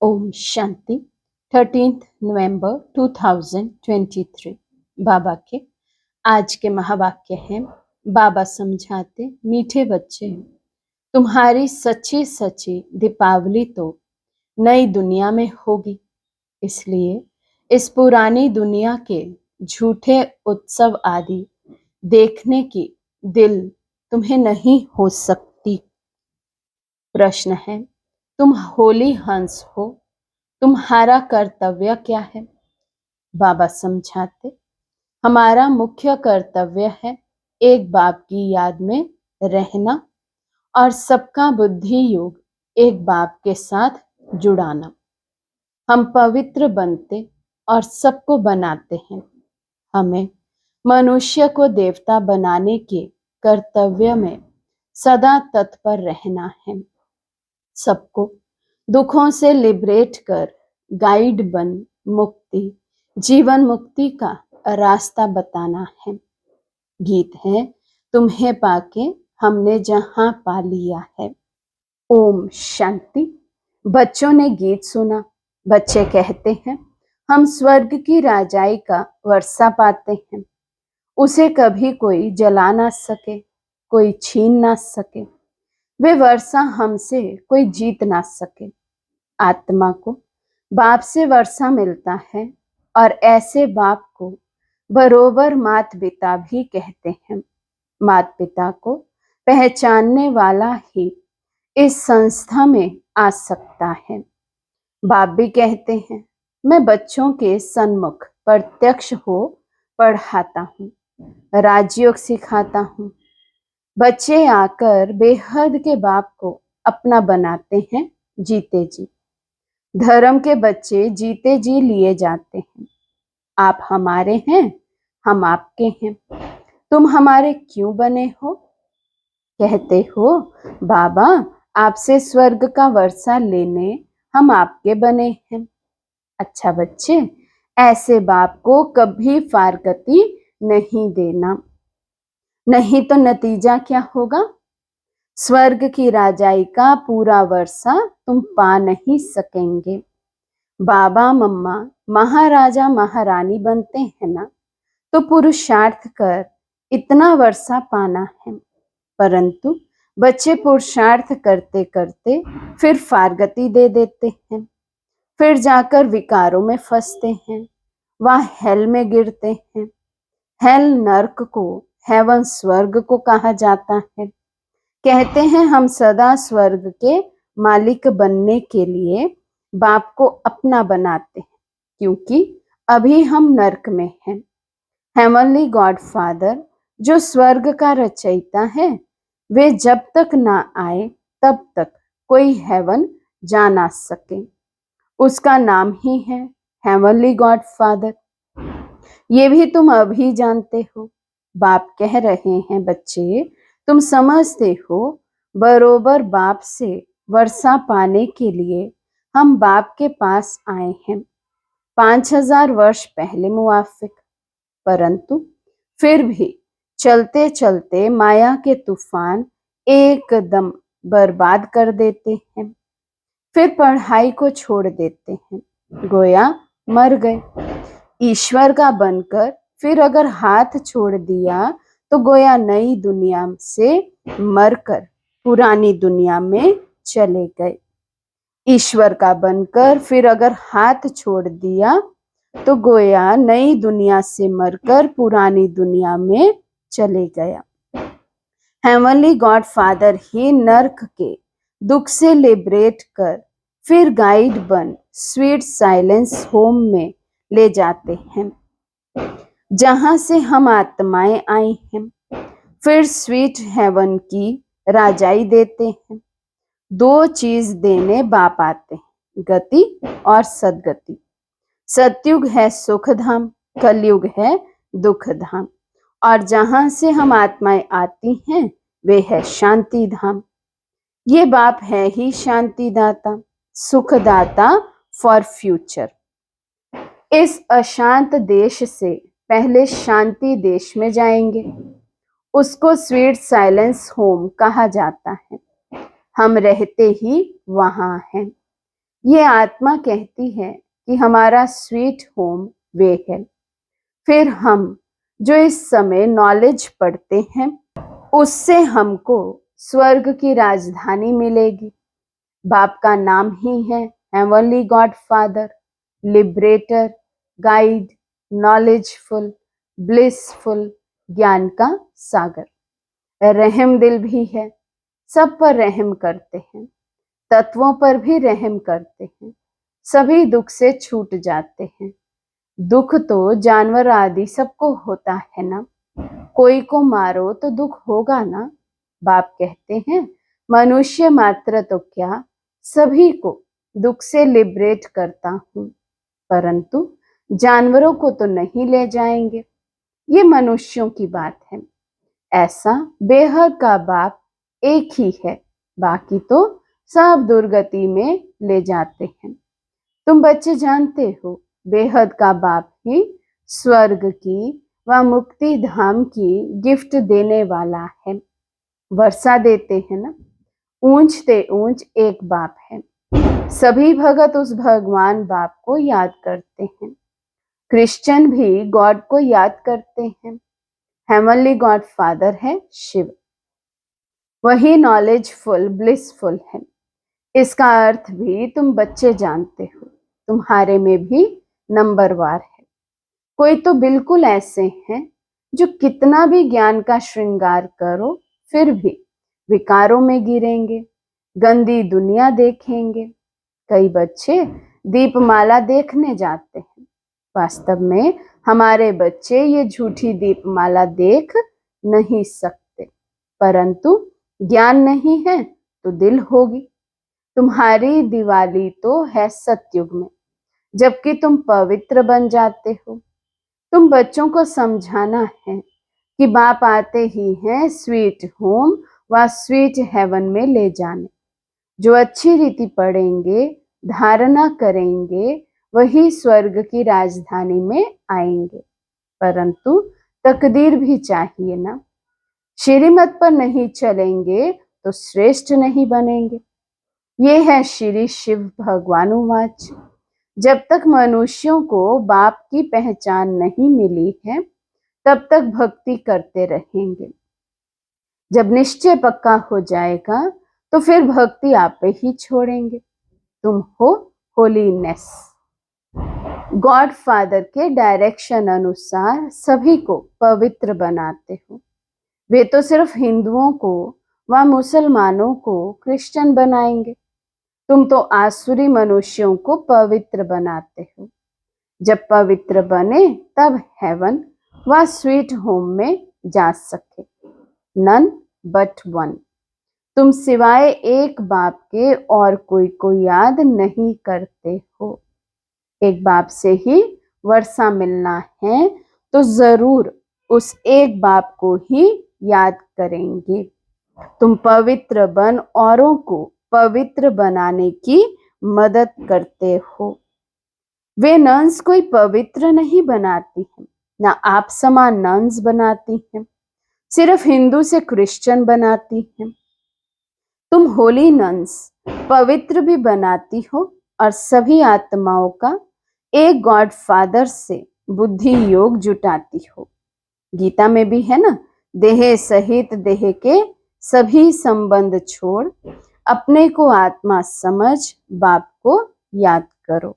ओम शांति 13 नवंबर 2023 बाबा के आज के महावाक्य हैं। बाबा समझाते, मीठे बच्चे, तुम्हारी सच्ची सच्ची दीपावली तो नई दुनिया में होगी, इसलिए इस पुरानी दुनिया के झूठे उत्सव आदि देखने की दिल तुम्हें नहीं हो सकती। प्रश्न है, तुम होली हंस हो, तुम्हारा कर्तव्य क्या है? बाबा समझाते, हमारा मुख्य कर्तव्य है एक बाप की याद में रहना और सबका बुद्धि योग एक बाप के साथ जुड़ाना। हम पवित्र बनते और सबको बनाते हैं। हमें मनुष्य को देवता बनाने के कर्तव्य में सदा तत्पर रहना है। सबको दुखों से लिबरेट कर गाइड बन मुक्ति, जीवन मुक्ति का रास्ता बताना है। गीत है, तुम्हें पाके हमने जहां पा लिया है। ओम शांति। बच्चों ने गीत सुना। बच्चे कहते हैं, हम स्वर्ग की राजाई का वर्षा पाते हैं। उसे कभी कोई जला ना सके, कोई छीन ना सके। वे वर्षा हमसे कोई जीत ना सके। आत्मा को बाप से वर्षा मिलता है और ऐसे बाप को बरोबर मात पिता भी कहते हैं। मात पिता को पहचानने वाला ही इस संस्था में आ सकता है। बाप भी कहते हैं, मैं बच्चों के सन्मुख प्रत्यक्ष हो पढ़ाता हूँ, राजयोग सिखाता हूँ। बच्चे आकर बेहद के बाप को अपना बनाते हैं, जीते जी। धर्म के बच्चे जीते जी लिए जाते हैं। आप हमारे हैं, हम आपके हैं। तुम हमारे क्यों बने हो? कहते हो, बाबा आपसे स्वर्ग का वर्षा लेने हम आपके बने हैं। अच्छा बच्चे, ऐसे बाप को कभी फारगती नहीं देना, नहीं तो नतीजा क्या होगा? स्वर्ग की राजाई का पूरा वर्षा तुम पा नहीं सकेंगे। बाबा मम्मा महाराजा महारानी बनते हैं ना, तो पुरुषार्थ कर इतना वर्षा पाना है। परंतु बच्चे पुरुषार्थ करते करते फिर फारगती दे देते हैं, फिर जाकर विकारों में फंसते हैं, वह हेल में गिरते हैं। हेल नर्क को, हेवन स्वर्ग को कहा जाता है। कहते हैं हम सदा स्वर्ग के मालिक बनने के लिए बाप को अपना बनाते हैं, क्योंकि अभी हम नर्क में हैं। हेवनली गॉड फादर जो स्वर्ग का रचयिता है, वे जब तक ना आए तब तक कोई हेवन जा ना सके। उसका नाम ही है हेवनली गॉड फादर। ये भी तुम अभी जानते हो। बाप कह रहे हैं, बच्चे तुम समझते हो, बरोबर बाप से वर्षा पाने के लिए हम बाप के पास आए हैं 5000 वर्ष पहले मुआफिक। परंतु फिर भी चलते चलते माया के तूफान एकदम बर्बाद कर देते हैं। फिर पढ़ाई को छोड़ देते हैं, गोया मर गए। ईश्वर का बनकर फिर अगर हाथ छोड़ दिया तो गोया नई दुनिया से मरकर पुरानी दुनिया में चले गए। ईश्वर का बनकर फिर अगर हाथ छोड़ दिया तो गोया नई दुनिया से मरकर पुरानी दुनिया में चले गया। हेवनली गॉड फादर ही नर्क के दुख से लिबरेट कर फिर गाइड बन स्वीट साइलेंस होम में ले जाते हैं, जहां से हम आत्माएं आई हैं। फिर स्वीट हेवन की राजाई देते हैं। 2 चीज देने बाप आते हैं, गति और सदगति। सतयुग है सुख धाम, कलयुग है दुख धाम, और जहां से हम आत्माएं आती हैं वे है शांति धाम। ये बाप है ही शांति दाता, सुखदाता फॉर फ्यूचर। इस अशांत देश से पहले शांति देश में जाएंगे, उसको स्वीट साइलेंस होम कहा जाता है। हम रहते ही वहां हैं। ये आत्मा कहती है कि हमारा स्वीट होम वे है। फिर हम जो इस समय नॉलेज पढ़ते हैं उससे हमको स्वर्ग की राजधानी मिलेगी। बाप का नाम ही है heavenly God father, liberator, guide, knowledgeful, blissful, ज्ञान का सागर। रहम दिल भी है, सब पर रहम करते हैं, तत्वों पर भी रहम करते हैं, सभी दुख से छूट जाते हैं। दुख तो जानवर आदि सबको होता है ना, कोई को मारो तो दुख होगा ना। बाप कहते हैं मनुष्य मात्र तो क्या, सभी को दुख से लिबरेट करता हूं, परंतु जानवरों को तो नहीं ले जाएंगे। ये मनुष्यों की बात है। ऐसा बेहद का बाप एक ही है, बाकी तो सब दुर्गति में ले जाते हैं। तुम बच्चे जानते हो बेहद का बाप ही स्वर्ग की व मुक्ति धाम की गिफ्ट देने वाला है। वर्षा देते हैं ना, ऊंचते ऊंच एक बाप है। सभी भगत उस भगवान बाप को याद करते हैं। क्रिश्चियन भी गॉड को याद करते हैं। हेवनली गॉड फादर है शिव, वही नॉलेजफुल ब्लिसफुल है। इसका अर्थ भी तुम बच्चे जानते हो, तुम्हारे में भी नंबरवार है। कोई तो बिल्कुल ऐसे हैं जो कितना भी ज्ञान का श्रृंगार करो फिर भी विकारों में गिरेंगे, गंदी दुनिया देखेंगे। कई बच्चे दीपमाला देखने जाते हैं, वास्तव में हमारे बच्चे ये झूठी दीपमाला देख नहीं सकते, परंतु ज्ञान नहीं है तो दिल होगी। तुम्हारी दिवाली तो है सतयुग में, जबकि तुम पवित्र बन जाते हो। तुम बच्चों को समझाना है कि बाप आते ही हैं स्वीट होम व स्वीट हेवन में ले जाने। जो अच्छी रीति पढ़ेंगे, धारणा करेंगे, वही स्वर्ग की राजधानी में आएंगे। परंतु तकदीर भी चाहिए ना, श्रीमत पर नहीं चलेंगे तो श्रेष्ठ नहीं बनेंगे। ये है श्री शिव भगवान वाच। जब तक मनुष्यों को बाप की पहचान नहीं मिली है तब तक भक्ति करते रहेंगे। जब निश्चय पक्का हो जाएगा तो फिर भक्ति आप ही छोड़ेंगे। तुम हो होलीनेस। गॉड फादर के डायरेक्शन अनुसार सभी को पवित्र बनाते हो। वे तो सिर्फ हिंदुओं को व मुसलमानों को क्रिश्चियन बनाएंगे, तुम तो आसुरी मनुष्यों को पवित्र बनाते हो। जब पवित्र बने तब हेवन व स्वीट होम में जा सके। None but one. तुम सिवाय एक बाप के और कोई को याद नहीं करते हो। एक बाप से ही वर्षा मिलना है तो जरूर उस एक बाप को ही याद करेंगे। तुम पवित्र बन औरों को पवित्र बनाने की मदद करते हो। वे नन्स कोई पवित्र नहीं बनाती हैं, ना आप समान नन्स बनाती हैं, सिर्फ हिंदू से क्रिश्चियन बनाती हैं। तुम होली नन्स पवित्र भी बनाती हो और सभी आत्माओं का एक गॉड फादर से बुद्धि योग जुटाती हो। गीता में भी है ना, देह सहित देह के सभी संबंध छोड़ अपने को आत्मा समझ बाप को याद करो।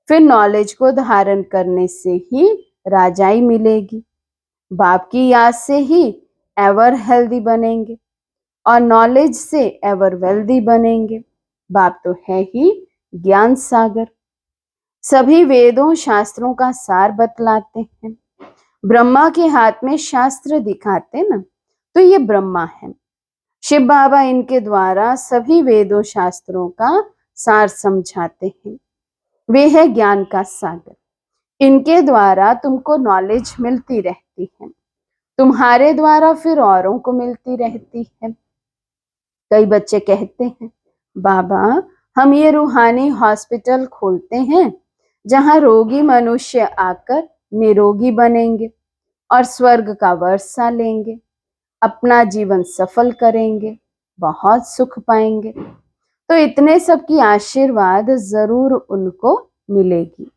फिर नॉलेज को धारण करने से ही राजाई मिलेगी। बाप की याद से ही एवर हेल्दी बनेंगे और नॉलेज से एवर वेल्दी बनेंगे। बाप तो है ही ज्ञान सागर। सभी वेदों शास्त्रों का सार बतलाते हैं। ब्रह्मा के हाथ में शास्त्र दिखाते ना, तो ये ब्रह्मा है। शिव बाबा इनके द्वारा सभी वेदों शास्त्रों का सार समझाते हैं। वे है ज्ञान का सागर। इनके द्वारा तुमको नॉलेज मिलती रहती है, तुम्हारे द्वारा फिर औरों को मिलती रहती है। कई बच्चे कहते हैं बाबा हम ये रूहानी हॉस्पिटल खोलते हैं जहां रोगी मनुष्य आकर निरोगी बनेंगे और स्वर्ग का वर्षा लेंगे, अपना जीवन सफल करेंगे, बहुत सुख पाएंगे। तो इतने सब की आशीर्वाद जरूर उनको मिलेगी।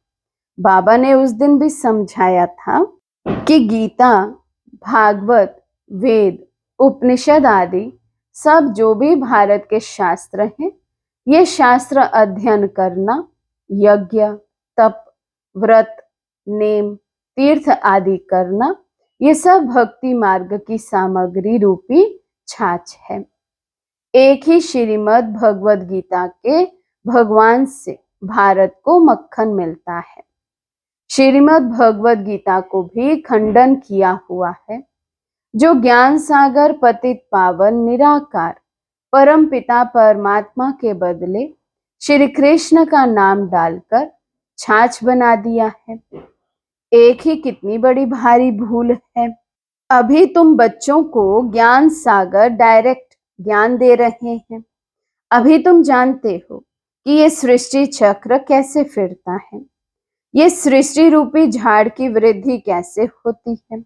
बाबा ने उस दिन भी समझाया था कि गीता, भागवत, वेद, उपनिषद आदि सब जो भी भारत के शास्त्र हैं, ये शास्त्र अध्ययन करना, यज्ञ, तप, व्रत, नेम, तीर्थ आदि करना, ये सब भक्ति मार्ग की सामग्री रूपी छाछ है। एक ही श्रीमद् भगवद गीता के भगवान से भारत को मक्खन मिलता है। श्रीमद् भगवद गीता को भी खंडन किया हुआ है। जो ज्ञान सागर पतित पावन निराकार परम पिता परमात्मा के बदले श्री कृष्ण का नाम डालकर छाछ बना दिया है। एक ही कितनी बड़ी भारी भूल है। अभी तुम बच्चों को ज्ञान सागर डायरेक्ट ज्ञान दे रहे हैं। अभी तुम जानते हो कि ये सृष्टि चक्र कैसे फिरता है, ये सृष्टि रूपी झाड़ की वृद्धि कैसे होती है।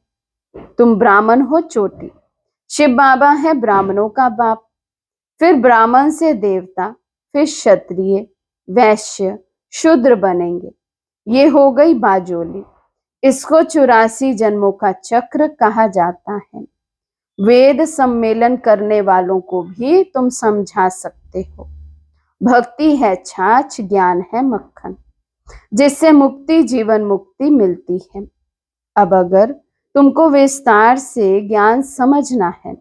तुम ब्राह्मण हो चोटी, शिव बाबा है ब्राह्मणों का बाप, फिर ब्राह्मण से देवता, फिर क्षत्रिय, वैश्य, शूद्र बनेंगे। ये हो गई बाजोली। इसको 84 जन्मों का चक्र कहा जाता है। वेद सम्मेलन करने वालों को भी तुम समझा सकते हो। भक्ति है छाछ, ज्ञान है मक्खन, जिससे मुक्ति, जीवन मुक्ति मिलती है। अब अगर तुमको विस्तार से ज्ञान समझना है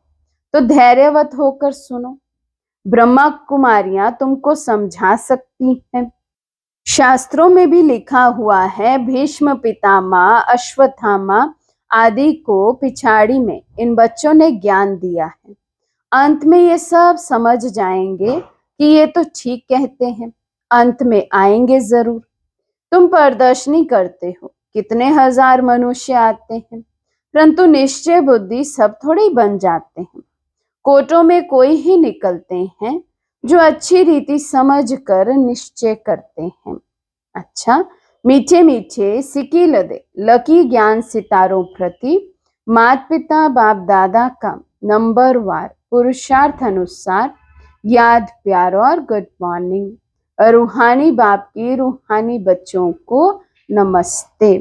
तो धैर्यवत होकर सुनो। ब्रह्मा कुमारियां तुमको समझा सकती हैं। शास्त्रों में भी लिखा हुआ है, भीष्म पितामह, अश्वत्थामा आदि को पिछाड़ी में इन बच्चों ने ज्ञान दिया है। अंत में ये सब समझ जाएंगे कि ये तो ठीक कहते हैं, अंत में आएंगे जरूर। तुम प्रदर्शनी करते हो, कितने हजार मनुष्य आते हैं, परंतु निश्चय बुद्धि सब थोड़े बन जाते हैं। कोटों में कोई ही निकलते हैं जो अच्छी रीति समझ कर निश्चय करते हैं। अच्छा, मीठे मीठे सिकी लदे लकी ज्ञान सितारों प्रति माता पिता बाप दादा का नंबर वार पुरुषार्थ अनुसार याद, प्यार और गुड मॉर्निंग। रूहानी बाप की रूहानी बच्चों को नमस्ते।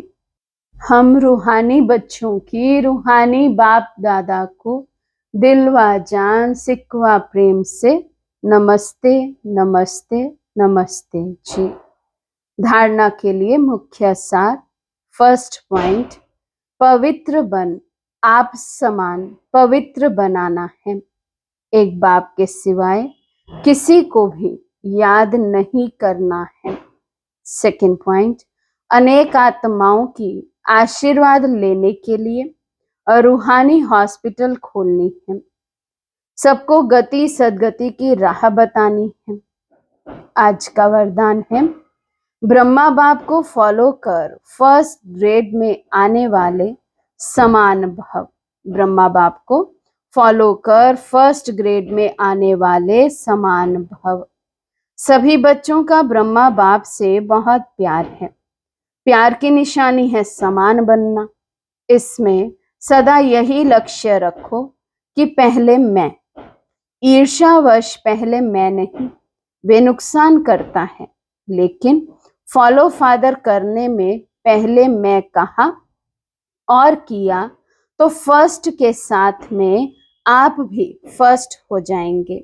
हम रूहानी बच्चों की रूहानी बाप दादा को दिल व जान, सिकवा प्रेम से नमस्ते नमस्ते नमस्ते जी। धारणा के लिए मुख्य सार। फर्स्ट पॉइंट, पवित्र बन, आप समान पवित्र बनाना है। एक बाप के सिवाय किसी को भी याद नहीं करना है। सेकंड पॉइंट, अनेक आत्माओं की आशीर्वाद लेने के लिए रूहानी हॉस्पिटल खोलनी है। सबको गति सदगति की राह बतानी है। आज का वरदान है, ब्रह्मा बाप को फॉलो कर फर्स्ट ग्रेड में आने वाले समान भव। ब्रह्मा बाप को फॉलो कर फर्स्ट ग्रेड में आने वाले समान भव। सभी बच्चों का ब्रह्मा बाप से बहुत प्यार है। प्यार की निशानी है समान बनना। इसमें सदा यही लक्ष्य रखो कि पहले मैं। ईर्ष्यावश पहले मैं नहीं, वे नुकसान करता है, लेकिन फॉलो फादर करने में पहले मैं कहा और किया तो फर्स्ट के साथ में आप भी फर्स्ट हो जाएंगे।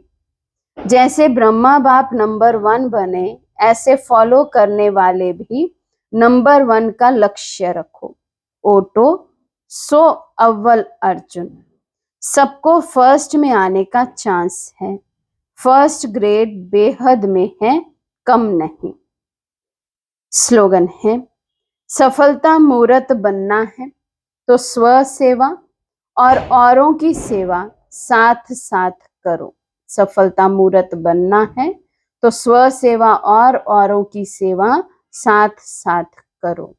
जैसे ब्रह्मा बाप नंबर 1 बने, ऐसे फॉलो करने वाले भी नंबर 1 का लक्ष्य रखो। ओटो सो अव्वल अर्जुन। सबको फर्स्ट में आने का चांस है। फर्स्ट ग्रेड बेहद में है, कम नहीं। स्लोगन है, सफलता मूर्त बनना है तो स्व सेवा और औरों की सेवा साथ साथ करो। सफलता मूर्त बनना है तो स्व सेवा और औरों की सेवा साथ साथ करो।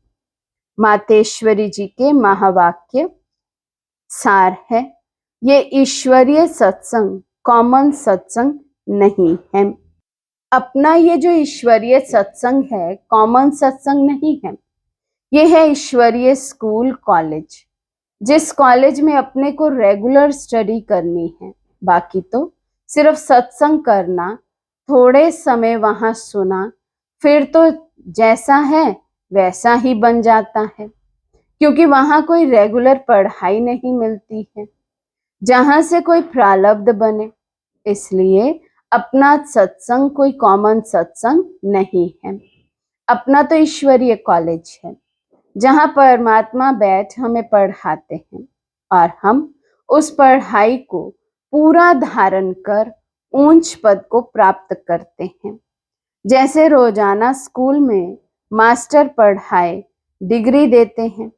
मातेश्वरी जी के महावाक्य सार है, ये ईश्वरीय सत्संग कॉमन सत्संग नहीं है। अपना ये जो ईश्वरीय सत्संग है कॉमन सत्संग नहीं है, ये है ईश्वरीय स्कूल कॉलेज, जिस कॉलेज में अपने को रेगुलर स्टडी करनी है। बाकी तो सिर्फ सत्संग करना थोड़े समय वहां सुना, फिर तो जैसा है वैसा ही बन जाता है, क्योंकि वहां कोई रेगुलर पढ़ाई नहीं मिलती है जहां से कोई प्रारब्ध बने। इसलिए अपना सत्संग कोई कॉमन सत्संग नहीं है, अपना तो ईश्वरीय कॉलेज है जहां परमात्मा बैठ हमें पढ़ाते हैं और हम उस पढ़ाई को पूरा धारण कर ऊंच पद को प्राप्त करते हैं। जैसे रोजाना स्कूल में मास्टर पढ़ाए डिग्री देते हैं,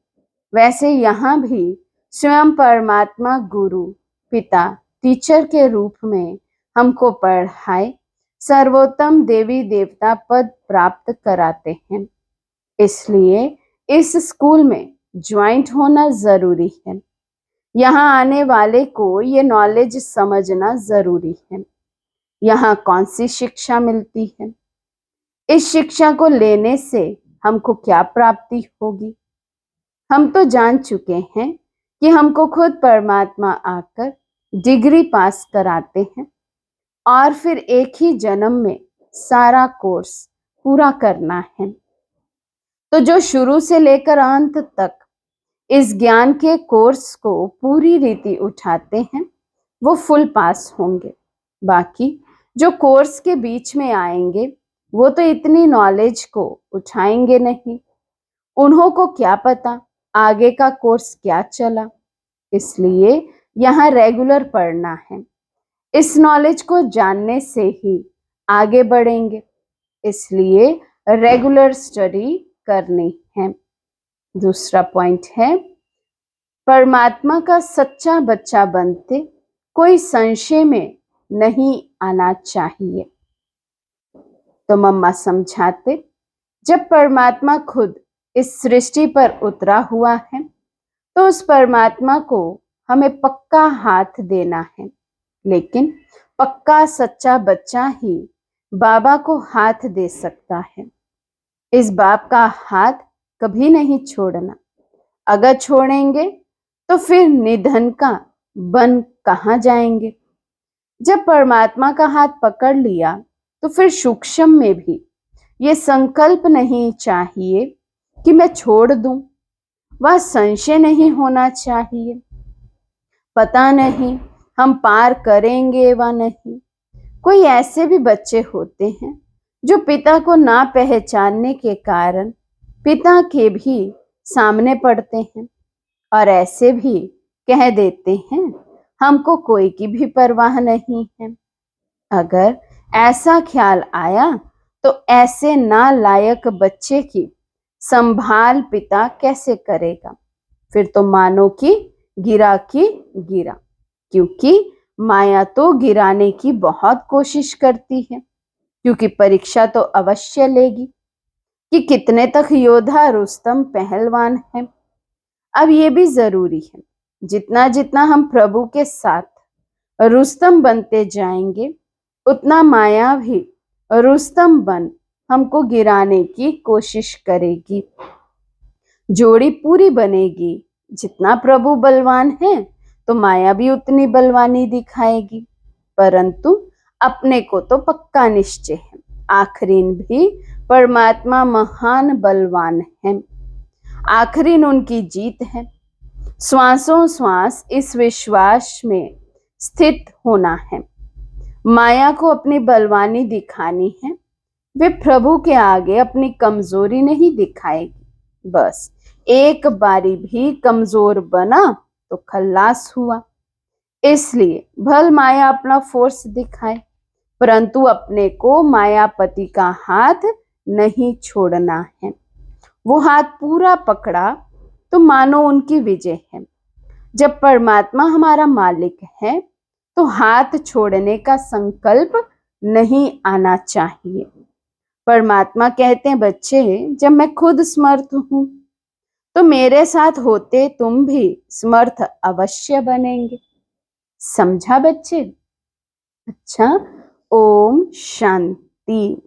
वैसे यहाँ भी स्वयं परमात्मा गुरु पिता टीचर के रूप में हमको पढ़ाए सर्वोत्तम देवी देवता पद प्राप्त कराते हैं। इसलिए इस स्कूल में ज्वाइंट होना जरूरी है। यहाँ आने वाले को ये नॉलेज समझना जरूरी है। यहाँ कौन सी शिक्षा मिलती है, इस शिक्षा को लेने से हमको क्या प्राप्ति होगी। हम तो जान चुके हैं कि हमको खुद परमात्मा आकर डिग्री पास कराते हैं और फिर एक ही जन्म में सारा कोर्स पूरा करना है। तो जो शुरू से लेकर अंत तक इस ज्ञान के कोर्स को पूरी रीति उठाते हैं वो फुल पास होंगे। बाकी जो कोर्स के बीच में आएंगे वो तो इतनी नॉलेज को उठाएंगे नहीं, उन्हों को क्या पता आगे का कोर्स क्या चला। इसलिए यहाँ रेगुलर पढ़ना है, इस नॉलेज को जानने से ही आगे बढ़ेंगे। इसलिए रेगुलर स्टडी करनी है। दूसरा पॉइंट है, परमात्मा का सच्चा बच्चा बनते कोई संशय में नहीं आना चाहिए। तो मम्मा समझाते, जब परमात्मा खुद इस सृष्टि पर उतरा हुआ है तो उस परमात्मा को हमें पक्का हाथ देना है, लेकिन पक्का सच्चा बच्चा ही बाबा को हाथ दे सकता है। इस बाप का हाथ कभी नहीं छोड़ना, अगर छोड़ेंगे तो फिर निधन का बन कहाँ जाएंगे। जब परमात्मा का हाथ पकड़ लिया तो फिर सूक्ष्म में भी ये संकल्प नहीं चाहिए कि मैं छोड़ दूं, वह संशय नहीं होना चाहिए पता नहीं हम पार करेंगे व नहीं। कोई ऐसे भी बच्चे होते हैं जो पिता को ना पहचानने के कारण पिता के भी सामने पड़ते हैं और ऐसे भी कह देते हैं हमको कोई की भी परवाह नहीं है। अगर ऐसा ख्याल आया तो ऐसे नालायक बच्चे की संभाल पिता कैसे करेगा। फिर तो मानो कि गिरा की गिरा, क्योंकि माया तो गिराने की बहुत कोशिश करती है, क्योंकि परीक्षा तो अवश्य लेगी कि कितने तक योद्धा रुस्तम पहलवान है। अब ये भी जरूरी है, जितना जितना हम प्रभु के साथ रुस्तम बनते जाएंगे उतना माया भी रुस्तम बन हमको गिराने की कोशिश करेगी। जोड़ी पूरी बनेगी, जितना प्रभु बलवान है तो माया भी उतनी बलवानी दिखाएगी। परंतु अपने को तो पक्का निश्चय है, आखिरीन भी परमात्मा महान बलवान है, आखिरीन उनकी जीत है। श्वासों श्वास इस विश्वास में स्थित होना है। माया को अपनी बलवानी दिखानी है, वे प्रभु के आगे अपनी कमजोरी नहीं दिखाएगी। बस एक बारी भी कमजोर बना तो खल्लास हुआ। इसलिए भल माया अपना फोर्स दिखाए, परंतु अपने को मायापति का हाथ नहीं छोड़ना है। वो हाथ पूरा पकड़ा तो मानो उनकी विजय है। जब परमात्मा हमारा मालिक है तो हाथ छोड़ने का संकल्प नहीं आना चाहिए। परमात्मा कहते हैं, बच्चे जब मैं खुद समर्थ हूं तो मेरे साथ होते तुम भी समर्थ अवश्य बनेंगे। समझा बच्चे? अच्छा, ओम शांति।